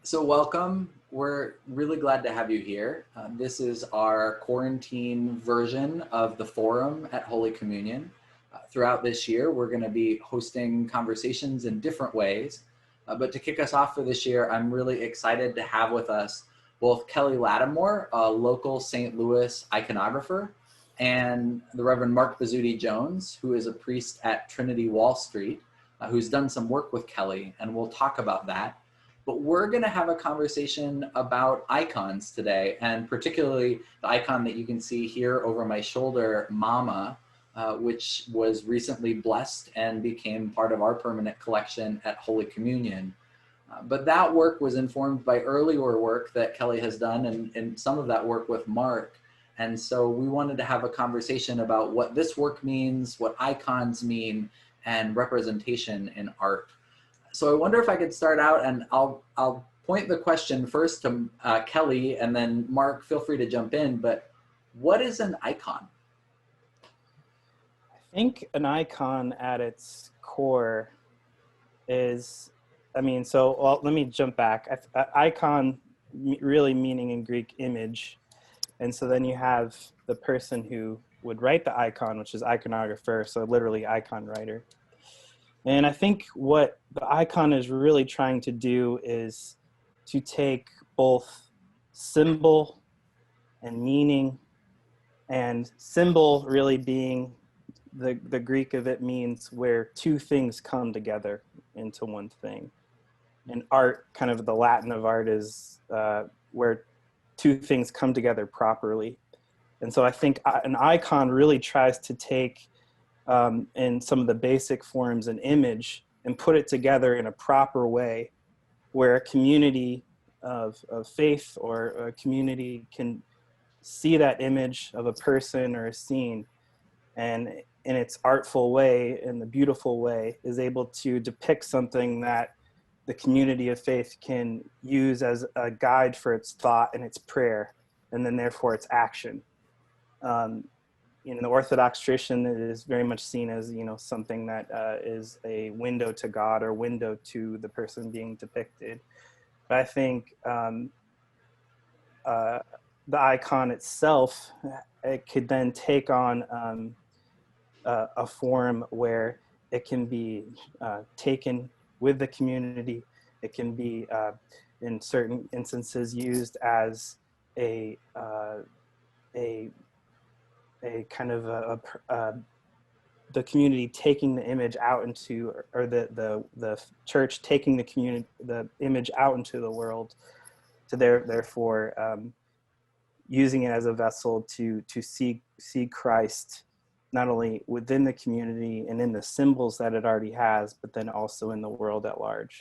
So welcome. We're really glad to have you here. This is our quarantine version of the forum at Holy Communion. Throughout this year, we're going to be hosting conversations in different ways. But to kick us off for this year, I'm really excited to have with us both Kelly Latimore, a local St. Louis iconographer, and the Reverend Mark Bozutti-Jones, who is a priest at Trinity Wall Street, who's done some work with Kelly, and we'll talk about that. But we're going to have a conversation about icons today, and particularly the icon that you can see here over my shoulder, Mama, which was recently blessed and became part of our permanent collection at Holy Communion. But that work was informed by earlier work that Kelly has done, and some of that work with Mark. And so we wanted to have a conversation about what this work means, what icons mean, and representation in art. So I wonder if I could start out, and I'll point the question first to Kelly, and then Mark, feel free to jump in, but what is an icon? I think an icon at its core is, let me jump back. Icon really meaning in Greek image. And so then you have the person who would write the icon, which is iconographer, so literally icon writer. And I think what the icon is really trying to do is to take both symbol and meaning, and symbol really being the Greek of it means where two things come together into one thing. And art, kind of the Latin of art, is where two things come together properly. And so I think an icon really tries to take in some of the basic forms an image and put it together in a proper way where a community of faith or a community can see that image of a person or a scene, and in its artful way, in the beautiful way, is able to depict something that the community of faith can use as a guide for its thought and its prayer, and then therefore its action. In the Orthodox tradition, it is very much seen as, something that is a window to God or window to the person being depicted. But I think the icon itself, it could then take on a form where it can be taken with the community. It can be, in certain instances, used as a kind of the community taking the image out into, or the church taking the image out into the world, to therefore using it as a vessel to see Christ not only within the community and in the symbols that it already has, but then also in the world at large.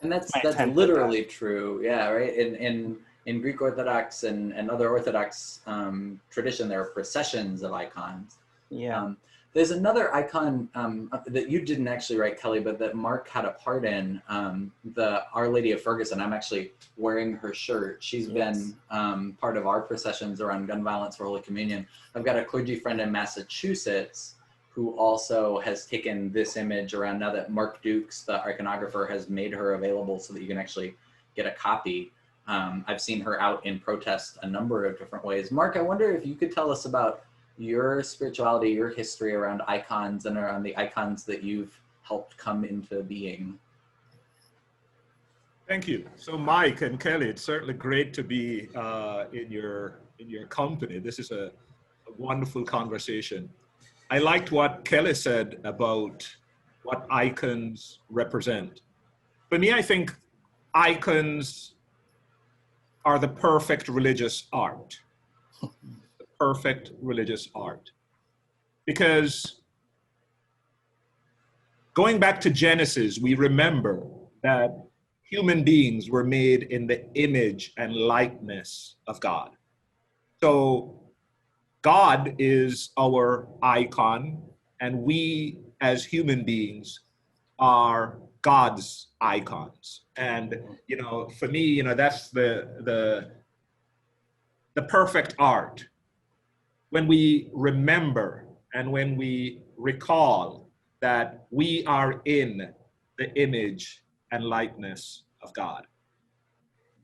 That's literally true, yeah, right? In Greek Orthodox and other Orthodox tradition, there are processions of icons. Yeah. There's another icon that you didn't actually write, Kelly, but that Mark had a part in, the Our Lady of Ferguson. I'm actually wearing her shirt. She's been part of our processions around gun violence for Holy Communion. I've got a clergy friend in Massachusetts who also has taken this image around, now that Mark Dukes, the iconographer, has made her available so that you can actually get a copy. I've seen her out in protest a number of different ways. Mark, I wonder if you could tell us about your spirituality, your history around icons and around the icons that you've helped come into being. Thank you. So Mike and Kelly, it's certainly great to be in your company. This is a wonderful conversation. I liked what Kelly said about what icons represent. For me, I think icons are the perfect religious art. The perfect religious art. Because going back to Genesis, we remember that human beings were made in the image and likeness of God. So God is our icon, and we as human beings are God's icons. And for me, that's the perfect art. When we remember and when we recall that we are in the image and likeness of God.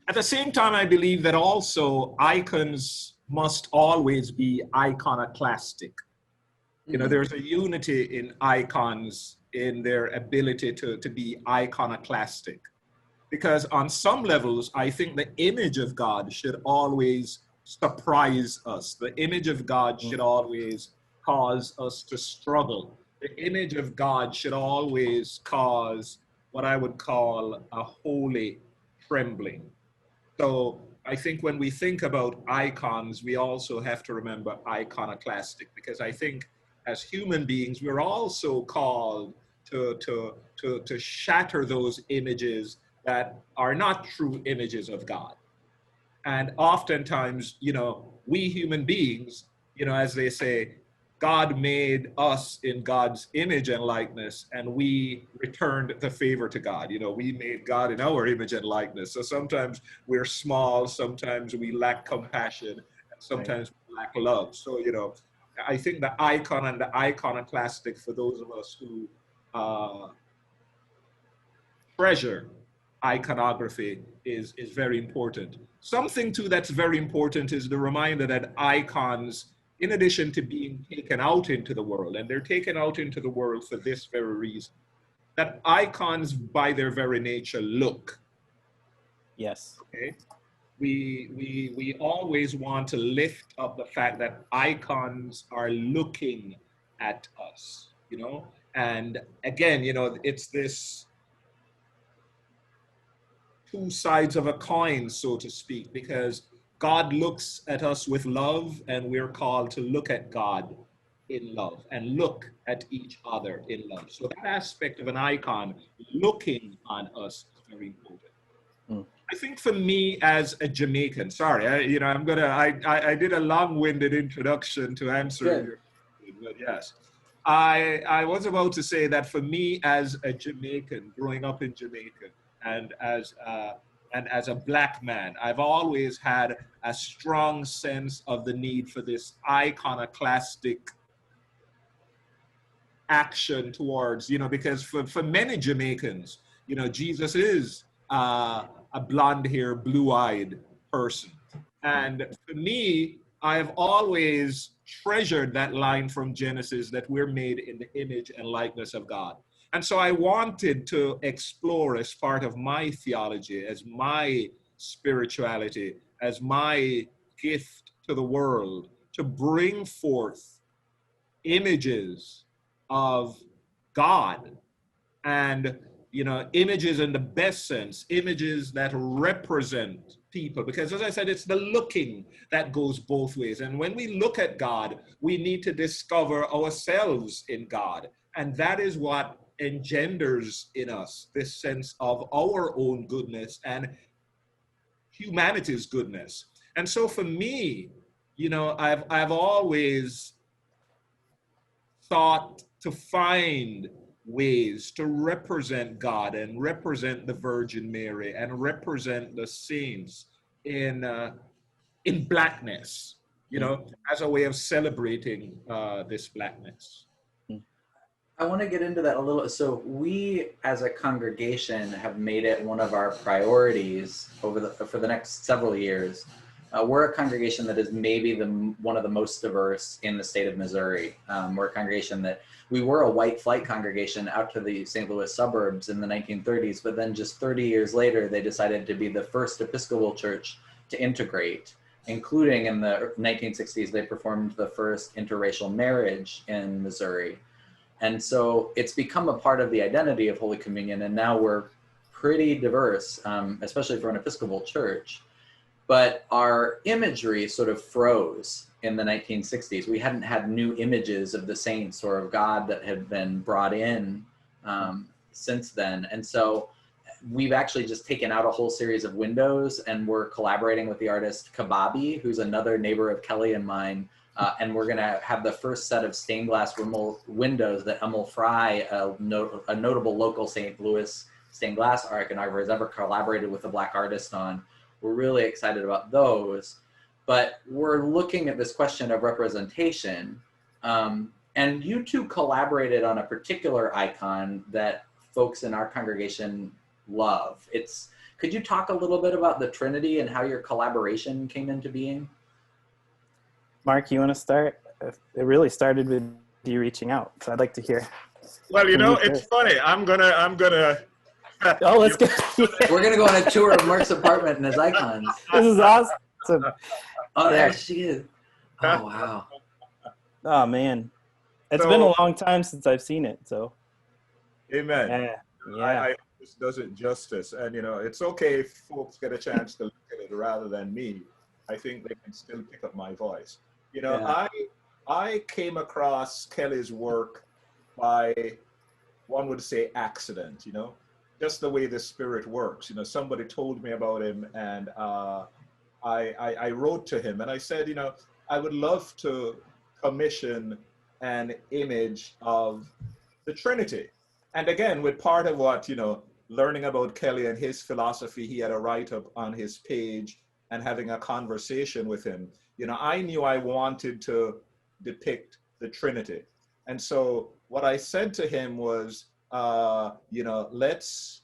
At the same time, I believe that also icons must always be iconoclastic. You know, there's a unity in icons in their ability to be iconoclastic. Because on some levels, I think the image of God should always surprise us. The image of God should always cause us to struggle. The image of God should always cause what I would call a holy trembling. So I think when we think about icons, we also have to remember iconoclastic, because I think as human beings, we're also called to shatter those images that are not true images of God. And oftentimes, you know, we human beings, you know, as they say, God made us in God's image and likeness, and we returned the favor to God. You know, we made God in our image and likeness. So sometimes we're small, sometimes we lack compassion, and sometimes we lack love. So, you know, I think the icon and the iconoclastic, for those of us who treasure iconography, is very important. Something too that's very important is the reminder that icons, in addition to being taken out into the world, and they're taken out into the world for this very reason, that icons by their very nature look. Yes. Okay? We always want to lift up the fact that icons are looking at us, you know? And again, you know, it's this two sides of a coin, so to speak, because God looks at us with love, and we're called to look at God in love and look at each other in love. So that aspect of an icon looking on us is very important. I think for me as a Jamaican, sorry, I did a long-winded introduction to answer your question, but yes. I was about to say that for me as a Jamaican, growing up in Jamaica, and as a black man, I've always had a strong sense of the need for this iconoclastic action towards, you know, because for many Jamaicans, you know, Jesus is a blonde-haired, blue-eyed person. And for me, I've always treasured that line from Genesis that we're made in the image and likeness of God. And so I wanted to explore, as part of my theology, as my spirituality, as my gift to the world, to bring forth images of God, and, you know, images in the best sense, images that represent people, because as I said, it's the looking that goes both ways. And when we look at God, we need to discover ourselves in God, and that is what engenders in us this sense of our own goodness and humanity's goodness. And so for me, you know, I've always sought to find ways to represent God and represent the Virgin Mary and represent the saints in blackness, you know, as a way of celebrating this blackness. I want to get into that a little. So we, as a congregation, have made it one of our priorities for the next several years. We're a congregation that is maybe one of the most diverse in the state of Missouri. We're a congregation that we were a white flight congregation out to the St. Louis suburbs in the 1930s, but then just 30 years later, they decided to be the first Episcopal church to integrate, including in the 1960s, they performed the first interracial marriage in Missouri. And so it's become a part of the identity of Holy Communion, and now we're pretty diverse, especially for an Episcopal church. But our imagery sort of froze in the 1960s. We hadn't had new images of the saints or of God that had been brought in since then. And so we've actually just taken out a whole series of windows, and we're collaborating with the artist Kababi, who's another neighbor of Kelly and mine. And we're going to have the first set of stained glass windows that Emil Fry, a notable local St. Louis stained glass iconographer, has ever collaborated with a Black artist on. We're really excited about those. But we're looking at this question of representation. And you two collaborated on a particular icon that folks in our congregation love. Could you talk a little bit about the Trinity and how your collaboration came into being? Mark, you want to start? It really started with you reaching out, so I'd like to hear. Well, it's funny. I'm gonna. Oh, let's go. We're gonna go on a tour of Mark's apartment and his icons. This is awesome. Oh, there she is. Oh, wow. Oh man, it's been a long time since I've seen it. So, amen. Yeah. I this does it justice, and it's okay if folks get a chance to look at it rather than me. I think they can still pick up my voice. I came across Kelly's work by, one would say, accident. Just the way the Spirit works. Somebody told me about him, and I wrote to him, and I said, I would love to commission an image of the Trinity. And again, with part of what, learning about Kelly and his philosophy, he had a write-up on his page and having a conversation with him. I knew I wanted to depict the Trinity. And so what I said to him was, let's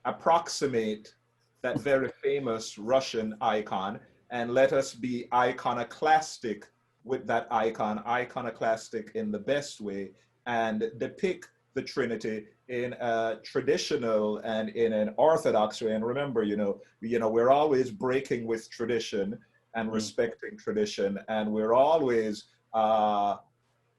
approximate that very famous Russian icon, and let us be iconoclastic with that icon, iconoclastic in the best way, and depict the Trinity in a traditional and in an orthodox way. And remember, we're always breaking with tradition and respecting tradition, and we're always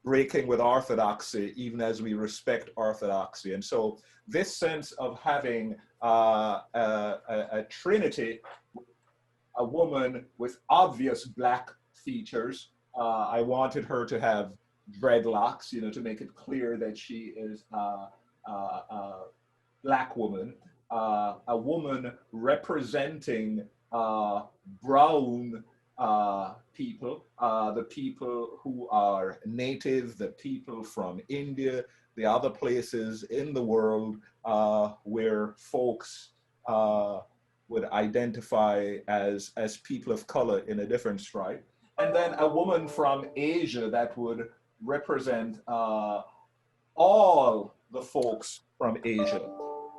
breaking with orthodoxy, even as we respect orthodoxy. And so this sense of having a Trinity, a woman with obvious Black features. I wanted her to have dreadlocks, to make it clear that she is a Black woman, a woman representing brown people, the people who are native, the people from India, the other places in the world where folks would identify as people of color in a different stripe. And then a woman from Asia that would represent all the folks from Asia.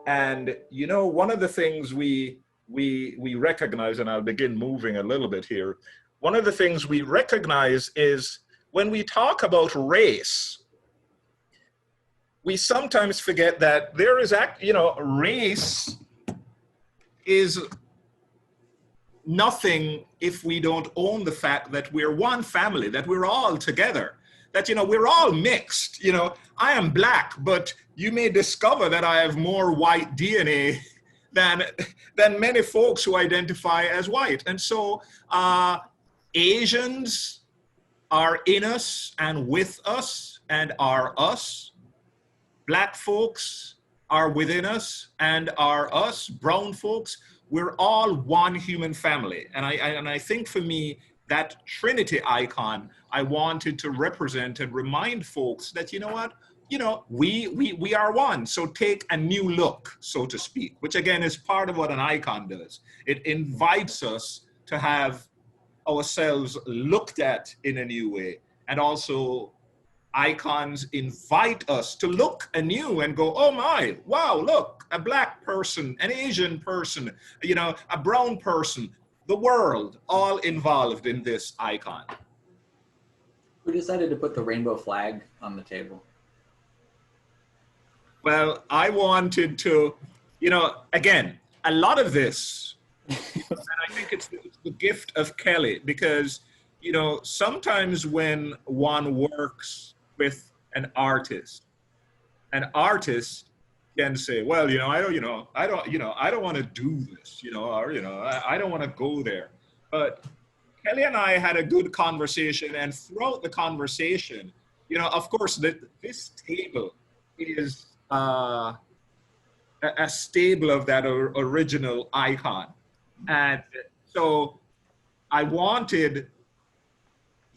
And one of the things we recognize, and I'll begin moving a little bit here, one of the things we recognize is when we talk about race, we sometimes forget that there is, race is nothing if we don't own the fact that we're one family, that we're all together, that, we're all mixed. I am Black, but you may discover that I have more white DNA than many folks who identify as white. And so Asians are in us and with us and are us. Black folks are within us and are us. Brown folks, we're all one human family. And I think for me, that Trinity icon, I wanted to represent and remind folks that, we are one. So take a new look, so to speak, which again is part of what an icon does. It invites us to have ourselves looked at in a new way. And also icons invite us to look anew and go, oh my, wow, look, a Black person, an Asian person, a brown person, the world, all involved in this icon. Who decided to put the rainbow flag on the table? Well, I wanted to, again, a lot of this, and I think it's the gift of Kelly, because, sometimes when one works with an artist can say, well, I don't want to do this, or, I don't want to go there. But Kelly and I had a good conversation, and throughout the conversation, of course, this table is a stable of that original icon. And so I wanted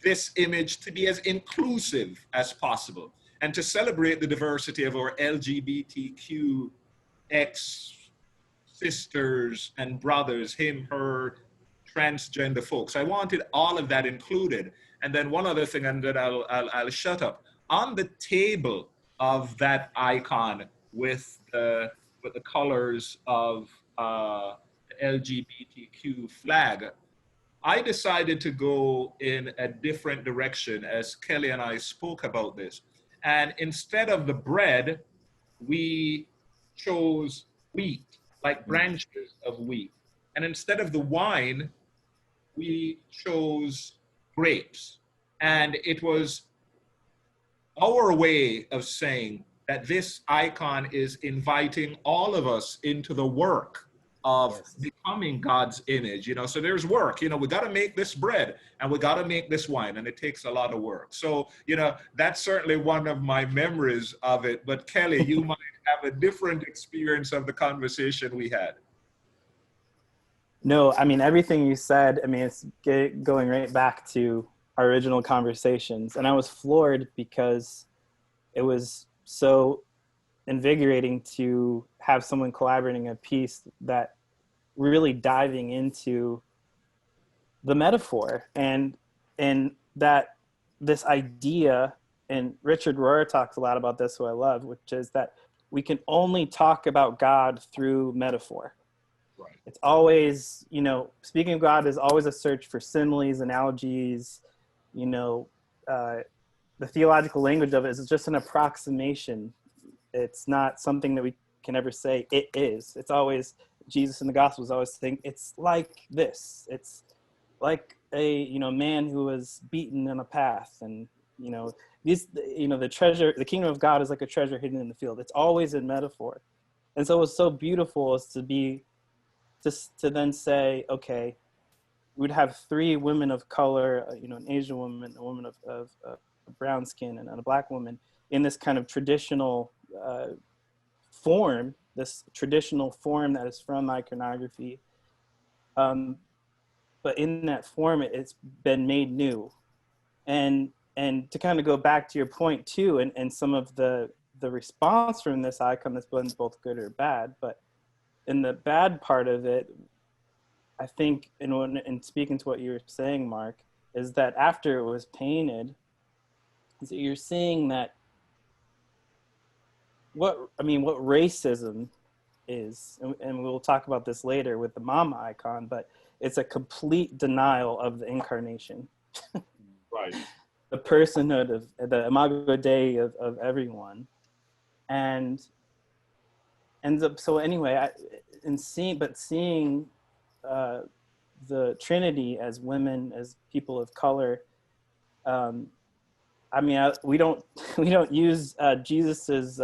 this image to be as inclusive as possible and to celebrate the diversity of our LGBTQX sisters and brothers, him, her, transgender folks. I wanted all of that included. And then one other thing, and then I'll shut up. On the table of that icon with the colors of the LGBTQ flag, I decided to go in a different direction as Kelly and I spoke about this. And instead of the bread, we chose wheat, like branches of wheat. And instead of the wine, we chose grapes. And it was our way of saying that this icon is inviting all of us into the work of becoming God's image, you know. So there's work, you know, we got to make this bread and we got to make this wine, and it takes a lot of work. So, you know, that's certainly one of my memories of it. But Kelly, you might have a different experience of the conversation we had. No, I mean, everything you said, I mean, it's going right back to our original conversations. And I was floored because it was so invigorating to have someone collaborating a piece that really diving into the metaphor and that this idea, and Richard Rohr talks a lot about this, who I love, which is that we can only talk about God through metaphor. Right. It's always, you know, speaking of God is always a search for similes, analogies, you know, the theological language of it is just an approximation. It's not something that we can ever say it is. It's always, Jesus in the Gospels always saying, it's like this. It's like a, you know, man who was beaten in a path, and, you know, these, you know, the kingdom of God is like a treasure hidden in the field. It's always in metaphor. And so what's so beautiful is to then say, okay, we'd have three women of color, you know, an Asian woman, a woman of brown skin, and a black woman in this kind of traditional form, this traditional form that is from iconography. But in that form, it's been made new. And to kind of go back to your point too, and some of the response from this icon that's been both good or bad, but in the bad part of it, I think, in speaking to what you were saying, Mark, is that after it was painted, is that you're seeing that what racism is, and we'll talk about this later with the mama icon, but it's a complete denial of the incarnation. Right. The personhood of the imago Dei of everyone. And so anyway, seeing the Trinity as women, as people of color, I mean, we don't use Jesus's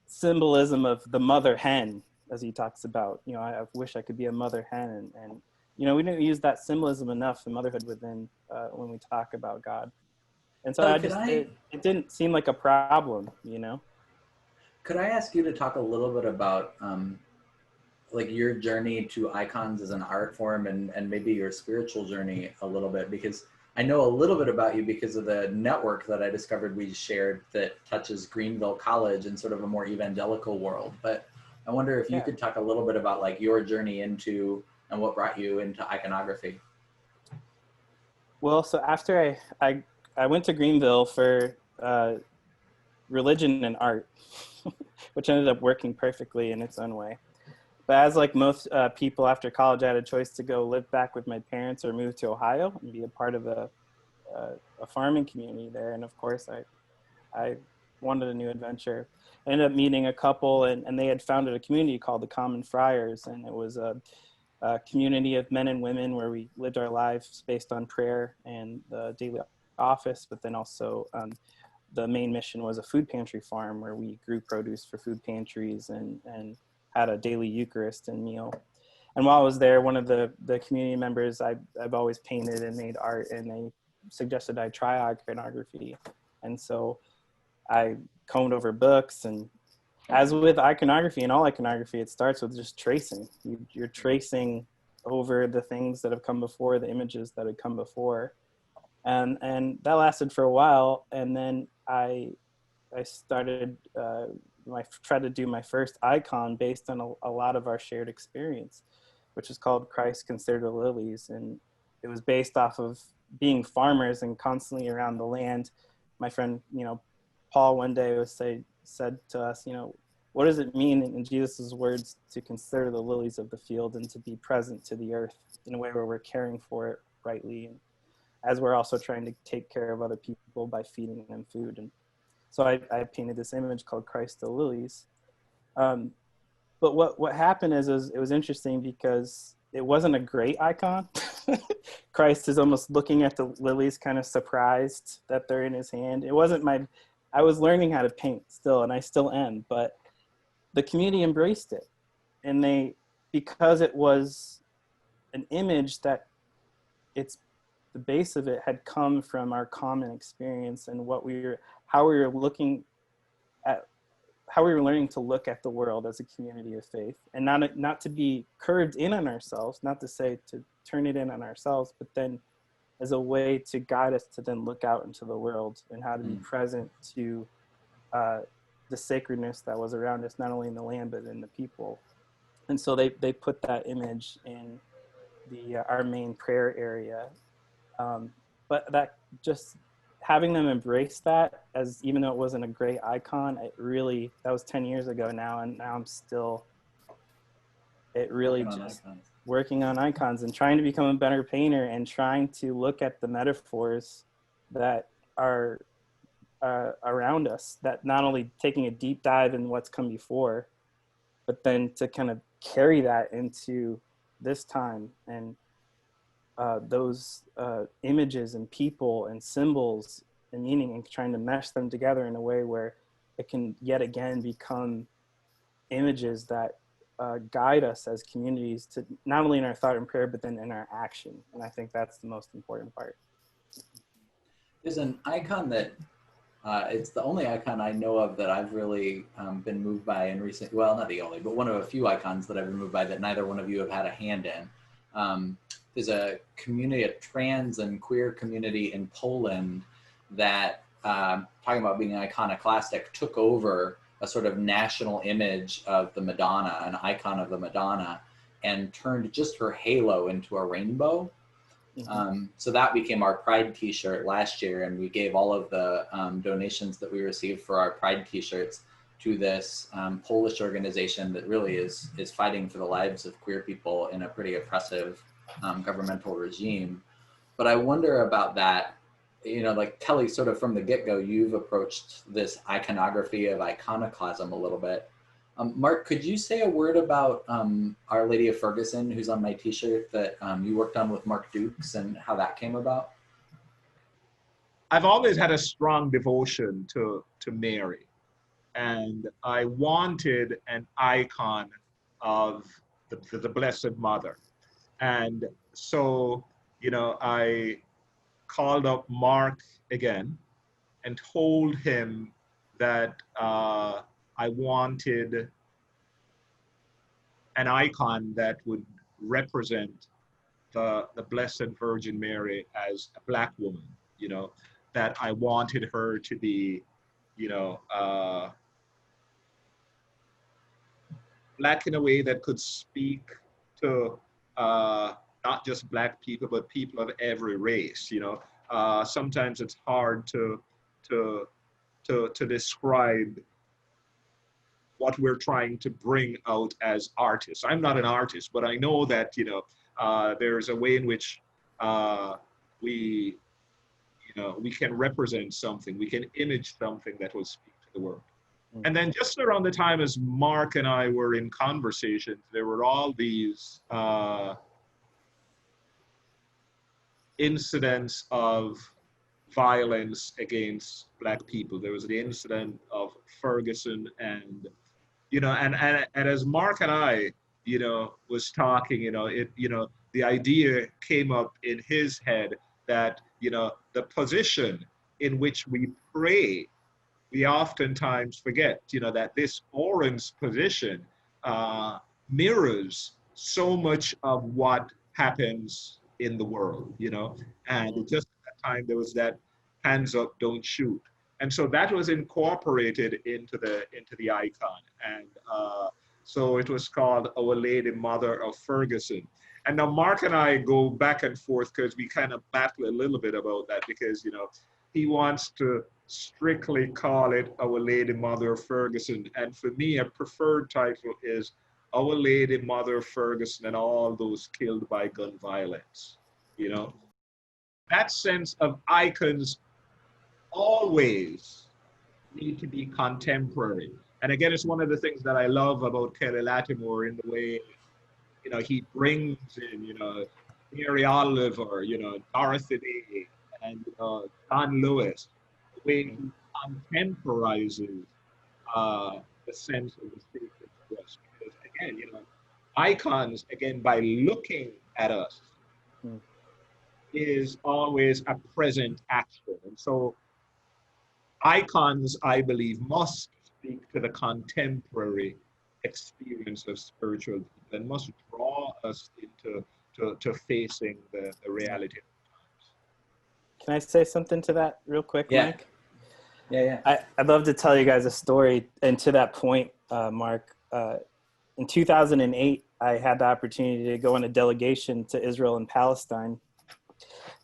symbolism of the mother hen, as he talks about. You know, I wish I could be a mother hen, and you know, we don't use that symbolism enough in motherhood within when we talk about God. And so it didn't seem like a problem, you know. Could I ask you to talk a little bit about like your journey to icons as an art form, and maybe your spiritual journey a little bit, because I know a little bit about you because of the network that I discovered we shared that touches Greenville College and sort of a more evangelical world. But I wonder if you could talk a little bit about like your journey into and what brought you into iconography. Well, so after I went to Greenville for religion and art, which ended up working perfectly in its own way. But as like most people after college, I had a choice to go live back with my parents or move to Ohio and be a part of a farming community there. And of course, I wanted a new adventure. I ended up meeting a couple, and they had founded a community called the Common Friars. And it was a community of men and women where we lived our lives based on prayer and the daily office, but then also the main mission was a food pantry farm where we grew produce for food pantries and had a daily Eucharist and meal. And while I was there, one of the community members, I've always painted and made art, and they suggested I try iconography. And so I combed over books, and as with iconography and all iconography, it starts with just tracing. You're tracing over the things that have come before, the images that had come before. And that lasted for a while. And then I started, tried to do my first icon based on a lot of our shared experience, which is called Christ Consider the Lilies. And it was based off of being farmers and constantly around the land. My friend, Paul, one day would say, said to us, you know, what does it mean in Jesus' words to consider the lilies of the field and to be present to the earth in a way where we're caring for it rightly, and as we're also trying to take care of other people by feeding them food. And so I painted this image called Christ the Lilies. But what happened is it was interesting because it wasn't a great icon. Christ is almost looking at the lilies, kind of surprised that they're in his hand. It wasn't I was learning how to paint still, and I still am, but the community embraced it. And because it was an image that the base of it had come from our common experience and how we were looking at, how we were learning to look at the world as a community of faith, and not to be curved in on ourselves, not to say to turn it in on ourselves, but then as a way to guide us to then look out into the world and how to be present to the sacredness that was around us, not only in the land, but in the people. And so they put that image in our main prayer area. But that just having them embrace that, as even though it wasn't a great icon, that was 10 years ago now, and now I'm still, working on icons and trying to become a better painter and trying to look at the metaphors that are around us, that not only taking a deep dive in what's come before, but then to kind of carry that into this time, and those images and people and symbols and meaning, and trying to mesh them together in a way where it can yet again become images that guide us as communities to not only in our thought and prayer, but then in our action. And I think that's the most important part. There's an icon that it's the only icon I know of that I've really been moved by in recent, well, not the only, but one of a few icons that I've been moved by that neither one of you have had a hand in. There's a community, a trans and queer community in Poland that, talking about being iconoclastic, took over a sort of national image of the Madonna, an icon of the Madonna, and turned just her halo into a rainbow. So that became our Pride t-shirt last year, and we gave all of the donations that we received for our Pride t-shirts to this Polish organization that really is fighting for the lives of queer people in a pretty oppressive governmental regime. But I wonder about that, you know, like Kelly, sort of from the get-go, you've approached this iconography of iconoclasm a little bit. Mark, could you say a word about Our Lady of Ferguson, who's on my t-shirt, that you worked on with Mark Dukes, and how that came about? I've always had a strong devotion to Mary, and I wanted an icon of the Blessed Mother. And so, you know, I called up Mark again and told him that I wanted an icon that would represent the Blessed Virgin Mary as a Black woman, you know, that I wanted her to be, you know, Black in a way that could speak to not just Black people, but people of every race, you know. Sometimes it's hard to describe what we're trying to bring out as artists. I'm not an artist, but I know that, you know, there's a way in which we can represent something, we can image something that will speak to the world. And then just around the time as Mark and I were in conversations, there were all these incidents of violence against Black people. There was the incident of Ferguson, and, you know, and as Mark and I, you know, was talking, you know, the idea came up in his head that, you know, the position in which we pray, we oftentimes forget, you know, that this orange position mirrors so much of what happens in the world, you know. And just at that time, there was that hands up, don't shoot. And so that was incorporated into the icon. And so it was called Our Lady Mother of Ferguson. And now Mark and I go back and forth because we kind of battle a little bit about that, because, you know, he wants to strictly call it Our Lady Mother of Ferguson. And for me, a preferred title is Our Lady Mother of Ferguson and all those killed by gun violence. You know, that sense of icons always need to be contemporary. And again, it's one of the things that I love about Kelly Latimore in the way, you know, he brings in, you know, Mary Oliver, you know, Dorothy Day, and John Lewis, the way he contemporizes the sense of the sacred to us. Because again, you know, icons, again, by looking at us, is always a present action. And so icons, I believe, must speak to the contemporary experience of spiritual people and must draw us into to facing the reality of times. Can I say something to that real quick, Yeah. Mike? Yeah. I'd love to tell you guys a story. And to that point, Mark, in 2008, I had the opportunity to go on a delegation to Israel and Palestine.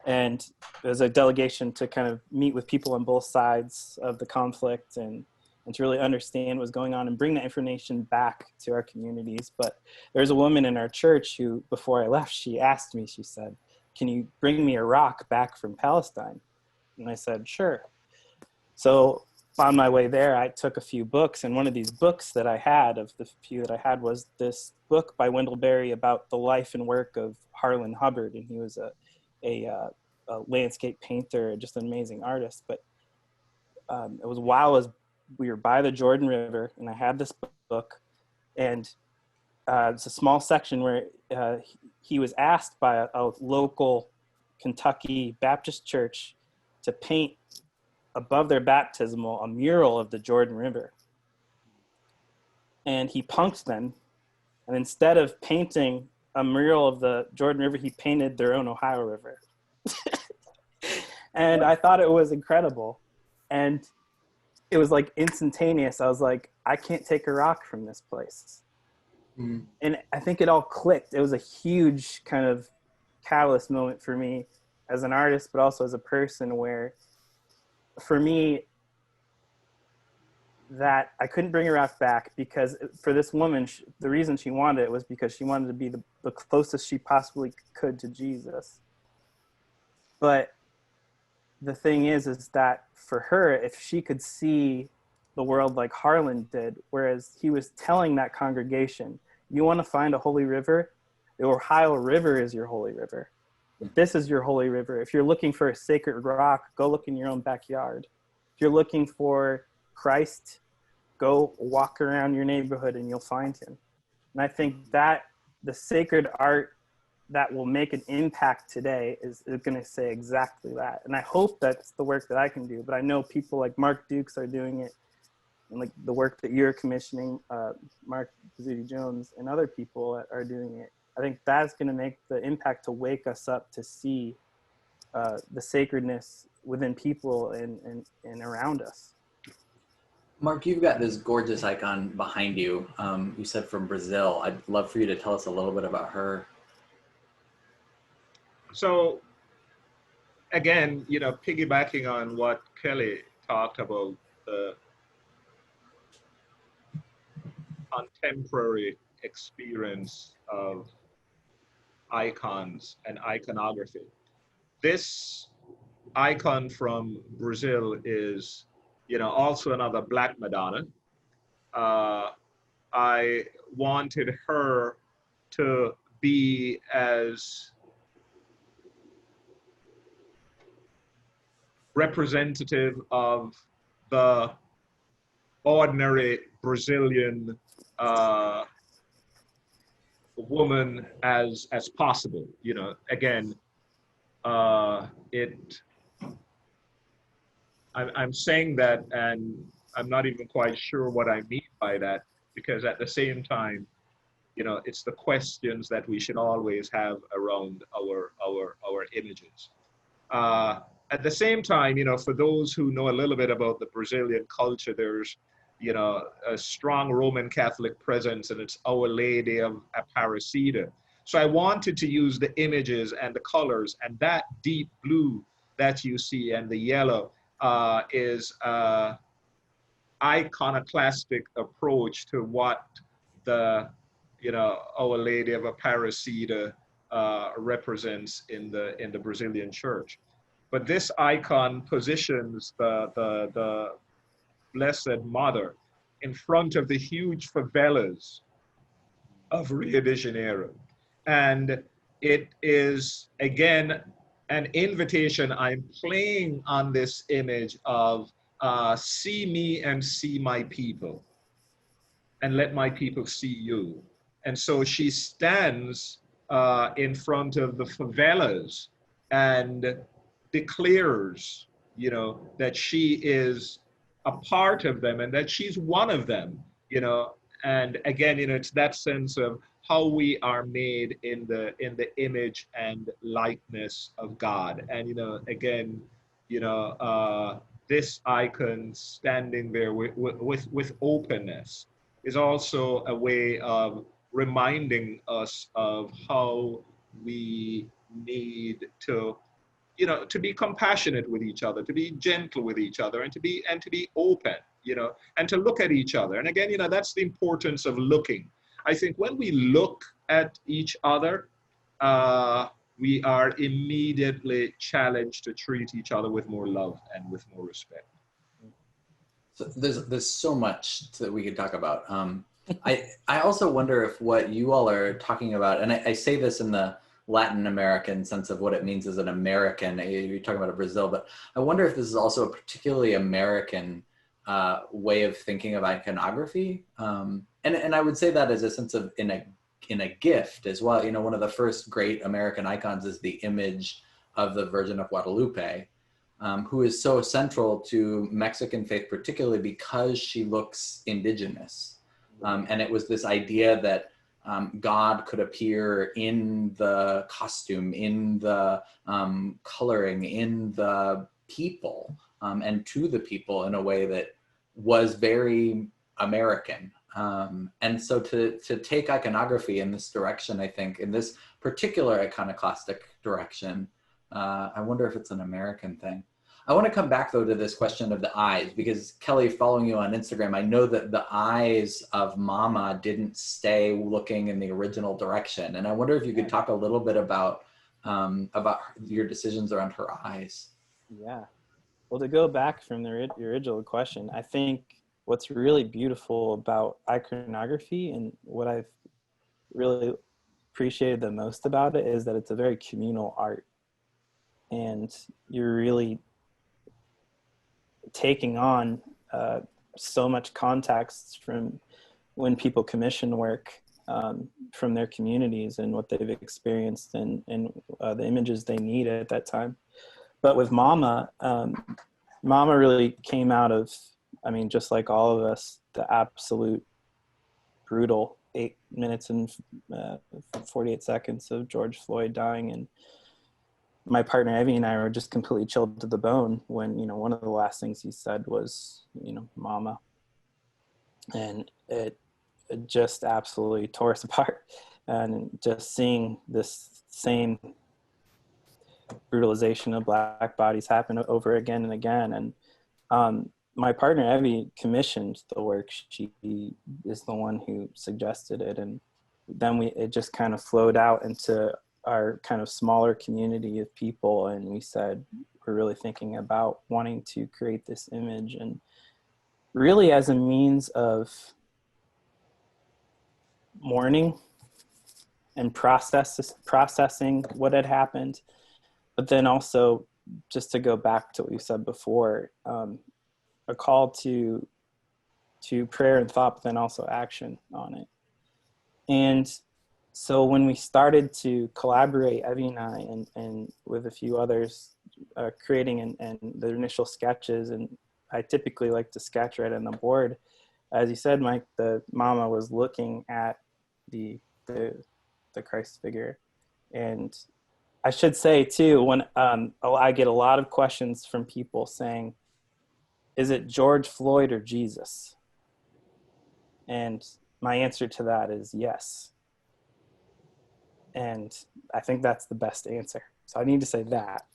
And it was a delegation to kind of meet with people on both sides of the conflict and to really understand what was going on and bring that information back to our communities. But there's a woman in our church who, before I left, she asked me, she said, "Can you bring me a rock back from Palestine?" And I said, "Sure." So on my way there, I took a few books, and one of these books that I had, of the few that I had, was this book by Wendell Berry about the life and work of Harlan Hubbard, and he was a landscape painter, just an amazing artist. But it was while we were by the Jordan River, and I had this book, and it's a small section where he was asked by a local Kentucky Baptist church to paint above their baptismal a mural of the Jordan River. And he punked them, and instead of painting a mural of the Jordan River, he painted their own Ohio River. And I thought it was incredible. And it was like instantaneous. I was like, I can't take a rock from this place. Mm. And I think it all clicked. It was a huge kind of catalyst moment for me as an artist, but also as a person, where for me, that I couldn't bring a rock back, because for this woman, the reason she wanted it was because she wanted to be the closest she possibly could to Jesus. But the thing is that for her, if she could see the world like Harlan did, whereas he was telling that congregation, you want to find a holy river? The Ohio River is your holy river. This is your holy river. If you're looking for a sacred rock, go look in your own backyard. If you're looking for Christ, go walk around your neighborhood and you'll find him. And I think that the sacred art that will make an impact today is going to say exactly that. And I hope that's the work that I can do. But I know people like Mark Dukes are doing it, and like the work that you're commissioning, Mark Bozutti-Jones, and other people are doing it. I think that's going to make the impact to wake us up to see the sacredness within people and around us. Mark, you've got this gorgeous icon behind you. You said from Brazil. I'd love for you to tell us a little bit about her. So again, you know, piggybacking on what Kelly talked about, the contemporary experience of icons and iconography. This icon from Brazil is, you know, also another Black Madonna. I wanted her to be as representative of the ordinary Brazilian woman as possible. You know, again, I'm saying that, and I'm not even quite sure what I mean by that, because at the same time, you know, it's the questions that we should always have around our images. At the same time, you know, for those who know a little bit about the Brazilian culture, there's, you know, a strong Roman Catholic presence, and it's Our Lady of Aparecida. So I wanted to use the images and the colors and that deep blue that you see and the yellow is iconoclastic approach to what the, Our Lady of Aparecida represents in the Brazilian church. But this icon positions the Blessed Mother in front of the huge favelas of Rio de Janeiro. And it is, again, an invitation. I'm playing on this image of see me and see my people, and let my people see you. And so she stands in front of the favelas and declares, that she is a part of them and that she's one of them, And again, it's that sense of how we are made in the image and likeness of God. And again, this icon standing there with openness is also a way of reminding us of how we need to to be compassionate with each other, to be gentle with each other, and to be open, and to look at each other. And again, that's the importance of looking. I think when we look at each other, we are immediately challenged to treat each other with more love and with more respect. So there's so much that we could talk about. I also wonder if what you all are talking about, and I say this in the Latin American sense of what it means as an American, you're talking about Brazil, but I wonder if this is also a particularly American way of thinking of iconography. And I would say that as a sense of in a gift as well. One of the first great American icons is the image of the Virgin of Guadalupe, who is so central to Mexican faith, particularly because she looks indigenous. And it was this idea that God could appear in the costume, in the coloring, in the people, and to the people in a way that was very American. And so to take iconography in this direction, I think, in this particular iconoclastic direction, I wonder if it's an American thing. I want to come back, though, to this question of the eyes, because Kelly, following you on Instagram, I know that the eyes of Mama didn't stay looking in the original direction. And I wonder if you could talk a little bit about your decisions around her eyes. Yeah. Well, to go back from the original question, I think what's really beautiful about iconography and what I've really appreciated the most about it is that it's a very communal art. And you're really taking on so much context from when people commission work from their communities and what they've experienced and the images they need at that time. But with Mama, Mama really came out of, just like all of us, the absolute brutal 8 minutes and 48 seconds of George Floyd dying. And my partner Evie and I were just completely chilled to the bone when, one of the last things he said was, Mama. And it just absolutely tore us apart. And just seeing this same brutalization of Black bodies happen over again and again. And my partner Evie commissioned the work. She is the one who suggested it. And then it just kind of flowed out into our kind of smaller community of people, and we said we're really thinking about wanting to create this image, and really as a means of mourning and processing what had happened, but then also, just to go back to what you said before, a call to prayer and thought, but then also action on it. And so when we started to collaborate, Evie and I, and with a few others, creating and the initial sketches, and I typically like to sketch right on the board. As you said, Mike, the Mama was looking at the Christ figure. And I should say too, when I get a lot of questions from people saying, is it George Floyd or Jesus? And my answer to that is yes. And I think that's the best answer. So I need to say that.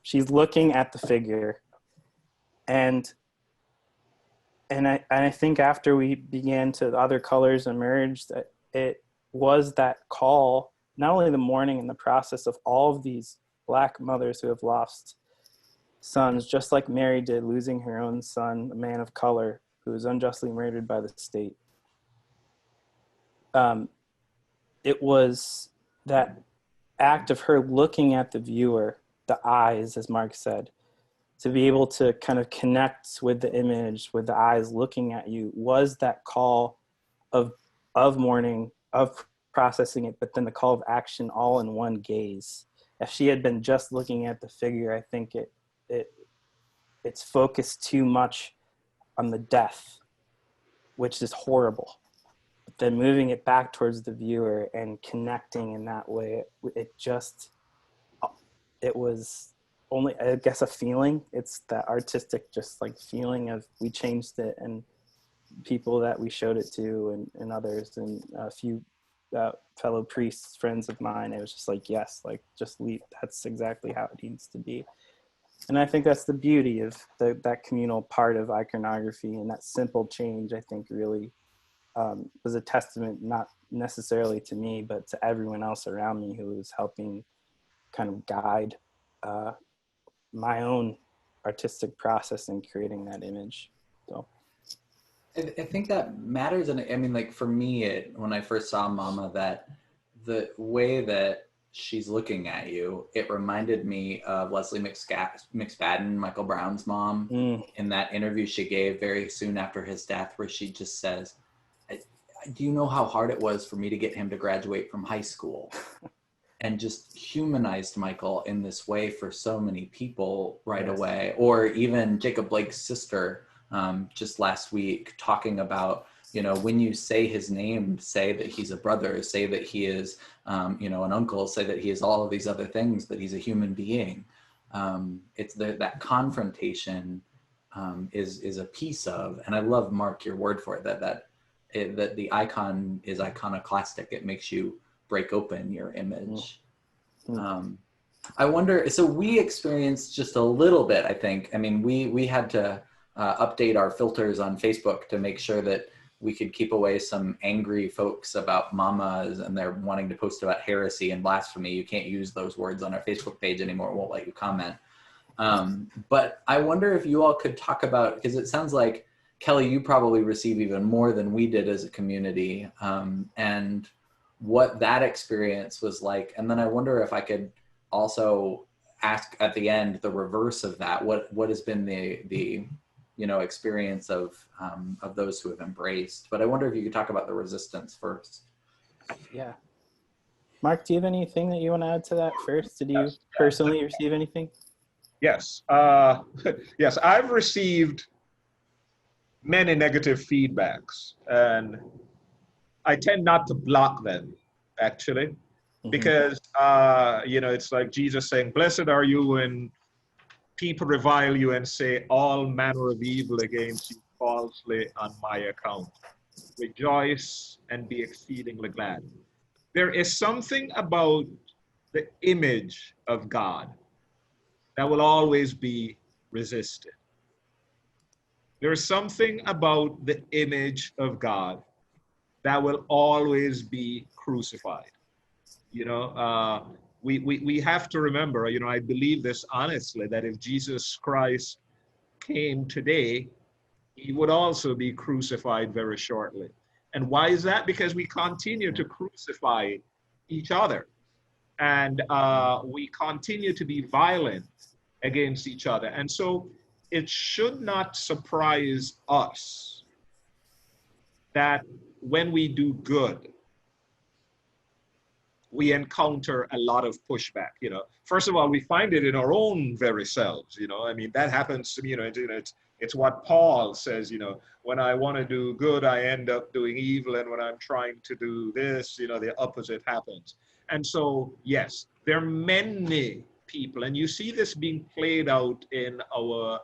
She's looking at the figure, And I think after we began to other colors emerged, it was that call, not only the mourning and the process of all of these Black mothers who have lost sons, just like Mary did, losing her own son, a man of color who was unjustly murdered by the state. It was that act of her looking at the viewer, the eyes, as Mark said, to be able to kind of connect with the image, with the eyes looking at you, was that call of mourning, of processing it, but then the call of action all in one gaze. If she had been just looking at the figure, I think it's focused too much on the death, which is horrible. But then moving it back towards the viewer and connecting in that way, it was only, I guess, a feeling. It's that artistic, just like feeling of, we changed it, and people that we showed it to, and others, and a few fellow priests, friends of mine, it was just like, yes, like, just leave. That's exactly how it needs to be. And I think that's the beauty of that communal part of iconography, and that simple change, I think, really was a testament, not necessarily to me, but to everyone else around me who was helping kind of guide my own artistic process in creating that image. So I think that matters. And I mean, like, for me, when I first saw Mama, that the way that she's looking at you, it reminded me of Leslie McSpadden, Michael Brown's mom, in that interview she gave very soon after his death, where she just says, do you know how hard it was for me to get him to graduate from high school? And just humanized Michael in this way for so many people right away. Or even Jacob Blake's sister, just last week, talking about, you know, when you say his name, say that he's a brother, say that he is, you know, an uncle, say that he is all of these other things, that he's a human being. It's that confrontation is a piece of, and I love, Mark, your word for it, that the icon is iconoclastic. It makes you break open your image. I wonder, so we experienced just a little bit, I think. I mean, we had to update our filters on Facebook to make sure that we could keep away some angry folks about mamas, and they're wanting to post about heresy and blasphemy. You can't use those words on our Facebook page anymore. It won't let you comment. But I wonder if you all could talk about, because it sounds like, Kelly, you probably receive even more than we did as a community, and what that experience was like. And then I wonder if I could also ask at the end the reverse of that. What has been the you know, experience of those who have embraced? But I wonder if you could talk about the resistance first. Yeah. Mark, do you have anything that you want to add to that first? Did you personally receive anything? Yes. Yes, I've received many negative feedbacks, and I tend not to block them, actually, because, you know, it's like Jesus saying, blessed are you when people revile you and say all manner of evil against you falsely on my account. Rejoice and be exceedingly glad. There is something about the image of God that will always be resisted. There is something about the image of God that will always be crucified. You know, we have to remember, you know, I believe this honestly, that if Jesus Christ came today, he would also be crucified very shortly. And why is that? Because we continue to crucify each other, and we continue to be violent against each other. And so it should not surprise us that when we do good, we encounter a lot of pushback. You know, first of all, we find it in our own very selves. You know, I mean, that happens to me. You know, it's what Paul says. You know, when I want to do good, I end up doing evil, and when I'm trying to do this, you know, the opposite happens. And so, yes, there are many people, and you see this being played out in our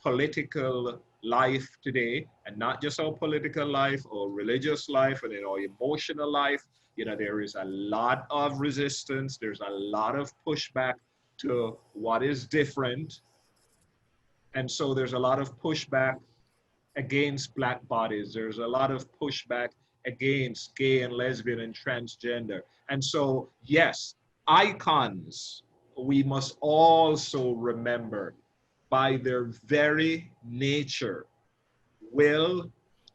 political life today, and not just our political life or religious life, and in our emotional life. You know, there is a lot of resistance. There's a lot of pushback to what is different. And so there's a lot of pushback against Black bodies. There's a lot of pushback against gay and lesbian and transgender. And so, yes, icons, we must also remember by their very nature will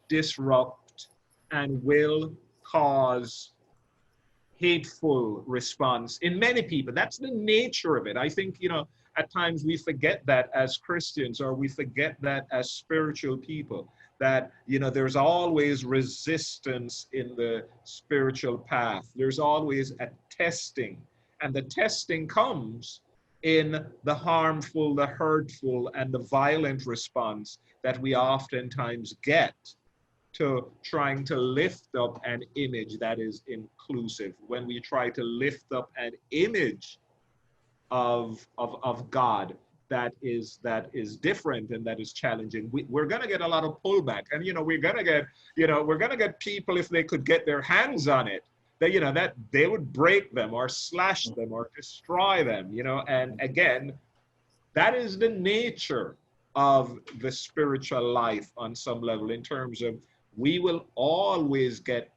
disrupt and will cause hateful response in many people. That's the nature of it. I think, at times we forget that as Christians, or we forget that as spiritual people, that, there's always resistance in the spiritual path. There's always a testing, and the testing comes in the harmful, the hurtful, and the violent response that we oftentimes get to trying to lift up an image that is inclusive. When we try to lift up an image of God that is different and that is challenging, we're going to get a lot of pullback. And we're going to get people, if they could get their hands on it, that that they would break them or slash them or destroy them. And again, that is the nature of the spiritual life on some level, in terms of we will always get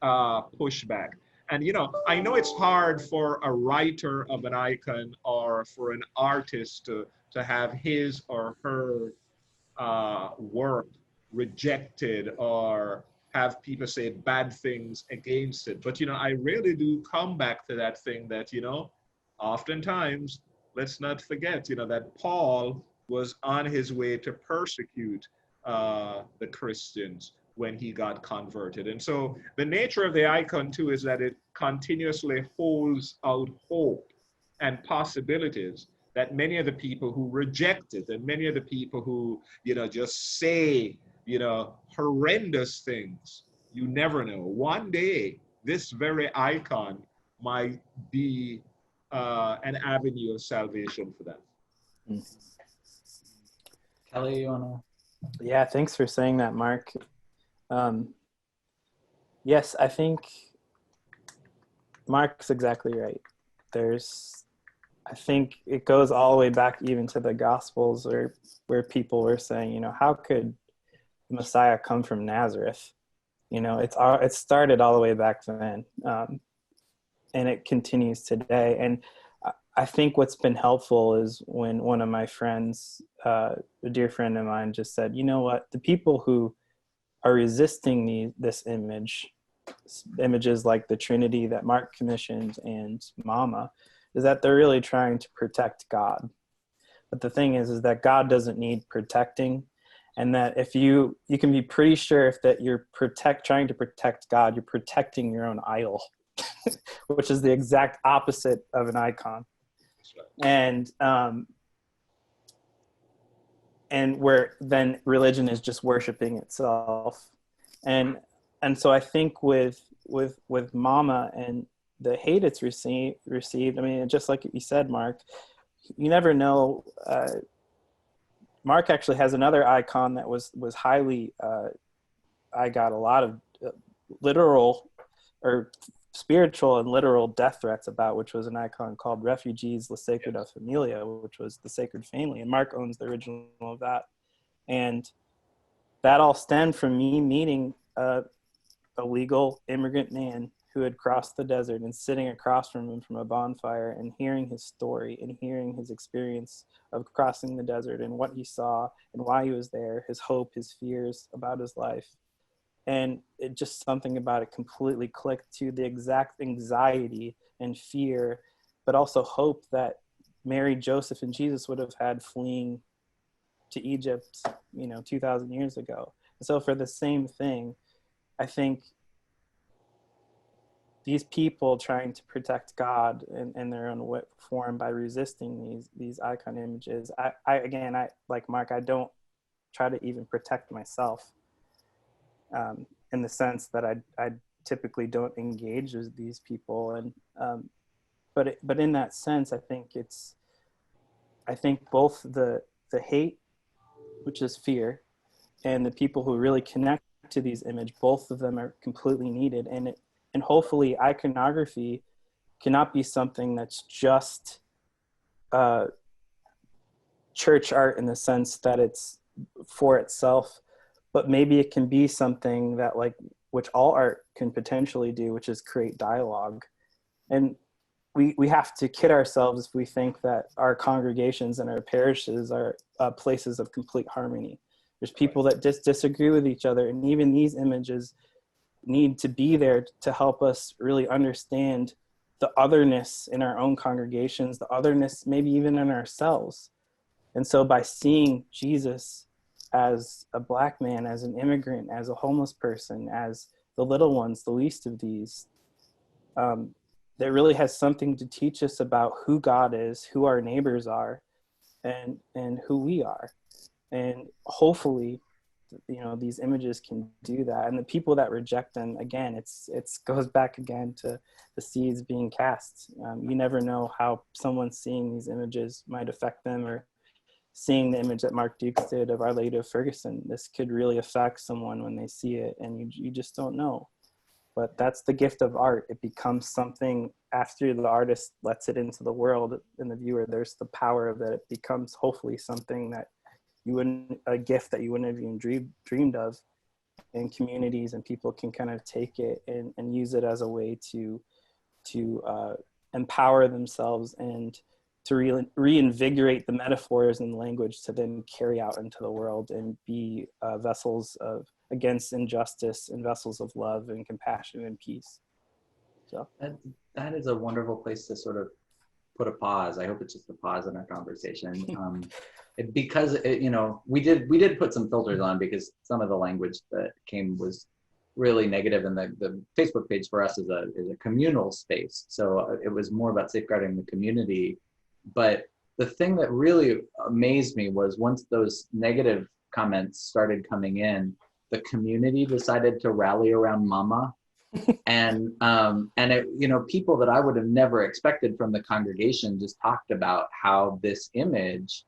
pushback. And I know it's hard for a writer of an icon or for an artist to have his or her work rejected or have people say bad things against it. But I really do come back to that thing that oftentimes, let's not forget that Paul was on his way to persecute the Christians when he got converted. And so the nature of the icon too is that it continuously holds out hope and possibilities that many of the people who reject it, and many of the people who just say horrendous things, you never know, one day this very icon might be an avenue of salvation for them. Kelly, you wanna? Yeah, thanks for saying that, Mark. Yes, I think Mark's exactly right. I think it goes all the way back even to the Gospels, where people were saying, how could the Messiah come from Nazareth? It started all the way back then, and it continues today. And I think what's been helpful is when one of my friends, a dear friend of mine, just said, you know what, the people who are resisting this images like the Trinity that Mark commissioned and Mama, is that they're really trying to protect God. But the thing is that God doesn't need protecting, and that if you can be pretty sure if that you're trying to protect God, you're protecting your own idol, which is the exact opposite of an icon. And where then religion is just worshiping itself. And so I think with Mama and the hate it's received, I mean, just like you said, Mark, you never know. Mark actually has another icon that was highly, I got a lot of literal or spiritual and literal death threats about, which was an icon called Refugees, La Sacred Familia, which was the sacred family. And Mark owns the original of that. And that all stemmed from me meeting a legal immigrant man who had crossed the desert and sitting across from him from a bonfire and hearing his story and hearing his experience of crossing the desert and what he saw and why he was there, his hope, his fears about his life. And it just something about it completely clicked to the exact anxiety and fear, but also hope that Mary, Joseph, and Jesus would have had fleeing to Egypt, 2,000 years ago. And so for the same thing, I think these people trying to protect God in their own form by resisting these icon images, I like Mark, I don't try to even protect myself. In the sense that I typically don't engage with these people, and but in that sense, I think both the hate, which is fear, and the people who really connect to these images, both of them are completely needed, and hopefully iconography cannot be something that's just church art in the sense that it's for itself, but maybe it can be something that, like, which all art can potentially do, which is create dialogue. And we have to kid ourselves if we think that our congregations and our parishes are places of complete harmony. There's people that just disagree with each other, and even these images need to be there to help us really understand the otherness in our own congregations, the otherness maybe even in ourselves. And so by seeing Jesus as a Black man, as an immigrant, as a homeless person, as the little ones, the least of these, that really has something to teach us about who God is, who our neighbors are, and who we are. And hopefully, these images can do that. And the people that reject them, again, it's goes back again to the seeds being cast. You never know how someone seeing these images might affect them, or seeing the image that Mark Dukes did of Our Lady of Ferguson. This could really affect someone when they see it, and you just don't know. But that's the gift of art. It becomes something after the artist lets it into the world, and the viewer, there's the power of it. It becomes hopefully something that a gift that you wouldn't have even dreamed of, and communities and people can kind of take it and use it as a way to empower themselves and to reinvigorate the metaphors and language to then carry out into the world and be vessels against injustice and vessels of love and compassion and peace. So that is a wonderful place to sort of put a pause. I hope it's just a pause in our conversation. Because we did put some filters on, because some of the language that came was really negative, and the Facebook page for us is a communal space. So it was more about safeguarding the community. But the thing that really amazed me was once those negative comments started coming in, the community decided to rally around Mama. And it, people that I would have never expected from the congregation just talked about how this image,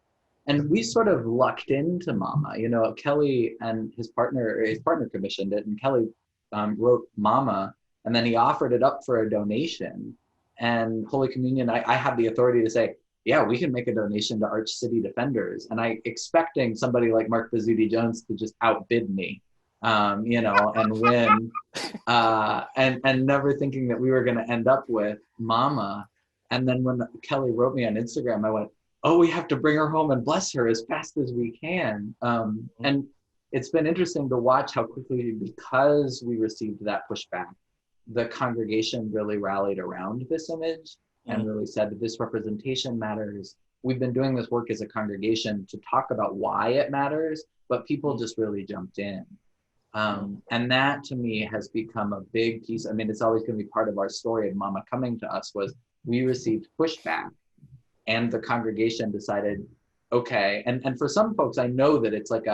and we sort of lucked into Mama. Kelly and his partner commissioned it, and Kelly wrote Mama, and then he offered it up for a donation. And Holy Communion, I have the authority to say, yeah, we can make a donation to Arch City Defenders. And I expecting somebody like Mark Bozutti-Jones to just outbid me, and win, and never thinking that we were going to end up with Mama. And then when Kelly wrote me on Instagram, I went, oh, we have to bring her home and bless her as fast as we can. And it's been interesting to watch how quickly, because we received that pushback, the congregation really rallied around this image and really said that this representation matters. We've been doing this work as a congregation to talk about why it matters, but people just really jumped in. And that to me has become a big piece. I mean, it's always going to be part of our story of Mama coming to us, was we received pushback and the congregation decided, okay. And for some folks, I know that it's like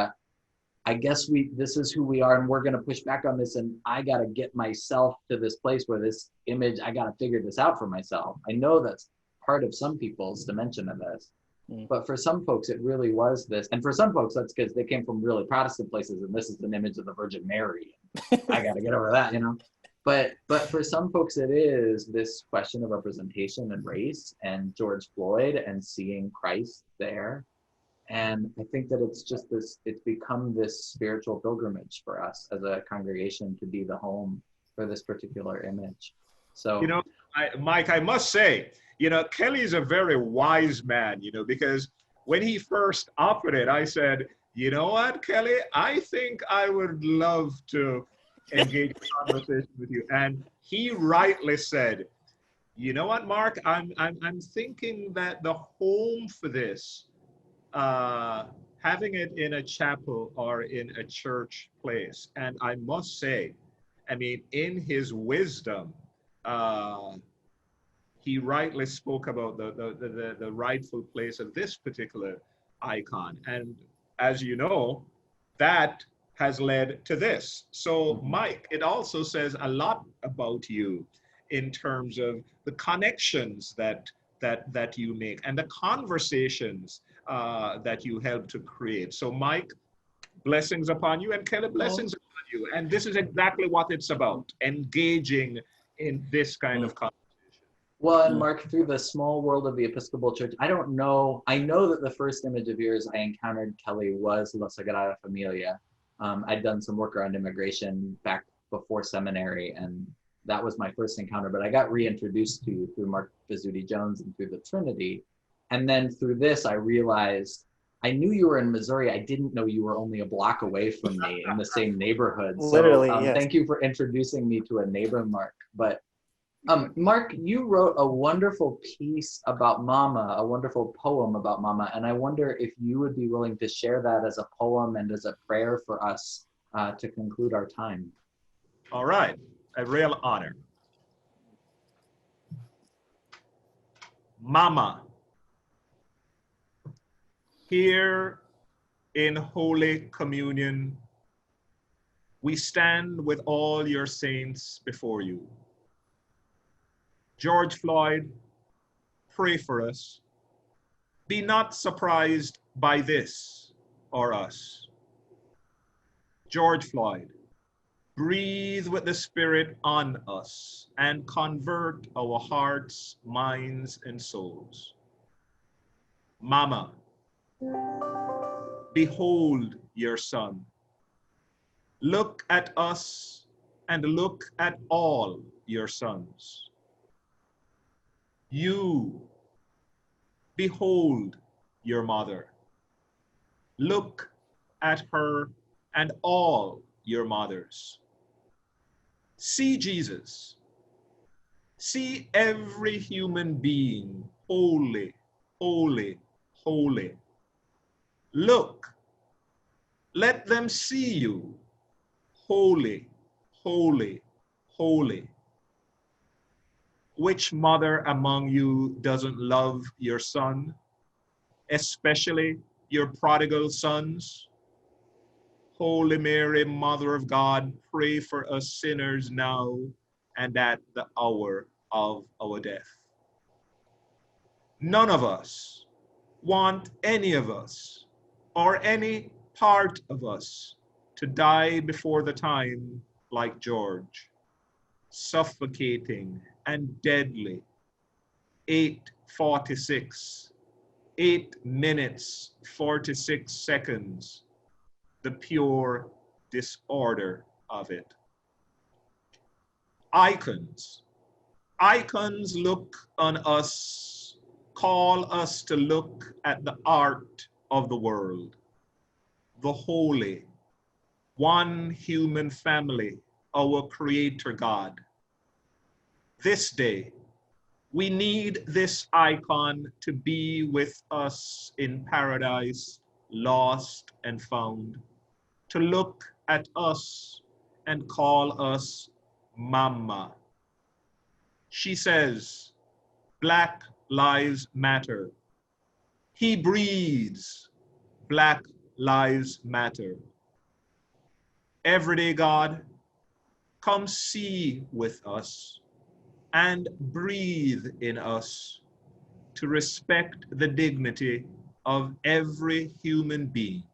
I guess this is who we are, and we're going to push back on this, and I got to get myself to this place where this image, I got to figure this out for myself. I know that's part of some people's dimension of this. But for some folks, it really was this. And for some folks, that's because they came from really Protestant places, and this is an image of the Virgin Mary. I got to get over that, But for some folks, it is this question of representation and race and George Floyd and seeing Christ there. And I think that it's become this spiritual pilgrimage for us as a congregation to be the home for this particular image. So, Mike, I must say, Kelly is a very wise man, because when he first offered it, I said, you know what, Kelly, I think I would love to engage in conversation with you. And he rightly said, you know what, Mark, I'm thinking that the home for this, having it in a chapel or in a church place. And I must say, in his wisdom, he rightly spoke about the rightful place of this particular icon. And as you know, that has led to this. So Mike, it also says a lot about you in terms of the connections that you make and the conversations that you help to create. So Mike, blessings upon you, and Kelly, blessings upon you. And this is exactly what it's about, engaging in this kind of conversation. Well, and Mark, through the small world of the Episcopal Church, I don't know. I know that the first image of yours I encountered, Kelly, was La Sagrada Familia. I'd done some work around immigration back before seminary, and that was my first encounter. But I got reintroduced to you through Mark Bozutti-Jones and through the Trinity. And then through this, I realized I knew you were in Missouri. I didn't know you were only a block away from me in the same neighborhood. Literally, so yes. Thank you for introducing me to a neighbor, Mark. But Mark, you wrote a wonderful piece about Mama, a wonderful poem about Mama, and I wonder if you would be willing to share that as a poem and as a prayer for us to conclude our time. All right, a real honor. Mama, here in Holy Communion, we stand with all your saints before you. George Floyd, pray for us. Be not surprised by this or us. George Floyd, breathe with the Spirit on us and convert our hearts, minds, and souls. Mama, behold your son. Look at us and look at all your sons. You, behold your mother. Look at her and all your mothers. See Jesus. See every human being holy, holy, holy. Look, let them see you holy, holy, holy. Which mother among you doesn't love your son, especially your prodigal sons? Holy Mary, Mother of God, pray for us sinners now and at the hour of our death. None of us want any of us or any part of us to die before the time like George, suffocating and deadly. 8:46, 8 minutes, 46 seconds, the pure disorder of it. Icons look on us, call us to look at the art of the world, the holy, one human family, our Creator God. This day, we need this icon to be with us in paradise, lost and found, to look at us and call us Mama. She says, Black Lives Matter. He breathes, Black Lives Matter. Everyday God, come see with us and breathe in us to respect the dignity of every human being.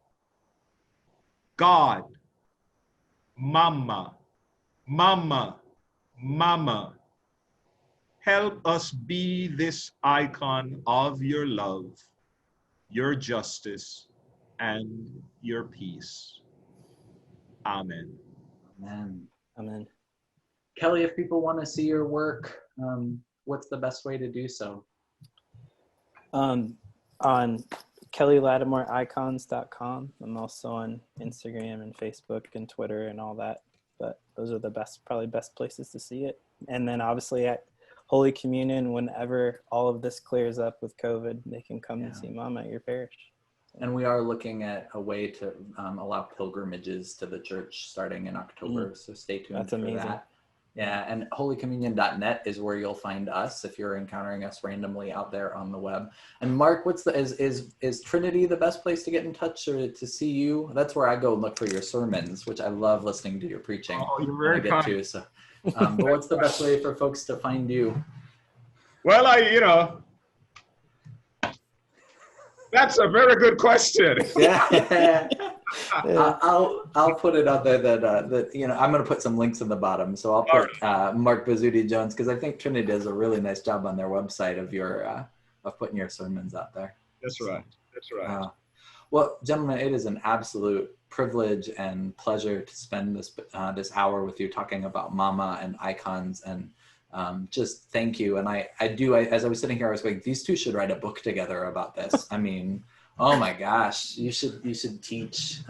God, Mama, Mama, Mama, help us be this icon of your love, your justice, and your peace. Amen. Amen. Amen. Kelly, if people want to see your work, what's the best way to do so? On KellyLatimoreIcons.com. I'm also on Instagram and Facebook and Twitter and all that. But those are the probably best places to see it. And then obviously at Holy Communion, whenever all of this clears up with COVID, they can come and see Mama at your parish. And we are looking at a way to allow pilgrimages to the church starting in October. So stay tuned. That's for amazing. That. Yeah, and holycommunion.net is where you'll find us if you're encountering us randomly out there on the web. And Mark, is Trinity the best place to get in touch or to see you? That's where I go and look for your sermons, which I love listening to your preaching. Oh, you're very kind. So, but what's the best way for folks to find you? Well, that's a very good question. Yeah. I'll put it out there that you know, I'm going to put some links in the bottom. So I'll put Mark Bozutti-Jones, because I think Trinity does a really nice job on their website of your of putting your sermons out there. That's right. That's right. Well, gentlemen, it is an absolute privilege and pleasure to spend this hour with you talking about Mama and icons, and just thank you. And I as I was sitting here, I was going, these two should write a book together about this. I mean, oh my gosh, you should teach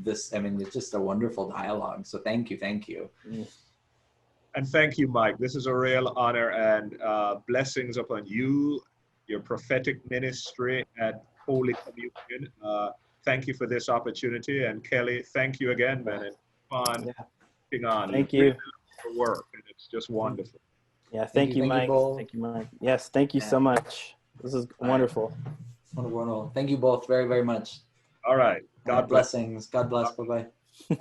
this. I mean, it's just a wonderful dialogue. So thank you. And thank you, Mike. This is a real honor, and blessings upon you, your prophetic ministry at Holy Communion. Thank you for this opportunity. And Kelly, thank you again, man. It's fun being on. Thank you. For work, and it's just wonderful. Yeah, thank you, Mike. Thank you, Mike. Yes, thank you so much. This is wonderful. Wonderful. Thank you both very, very much. All right. God bless. Blessings. God bless. Bye-bye.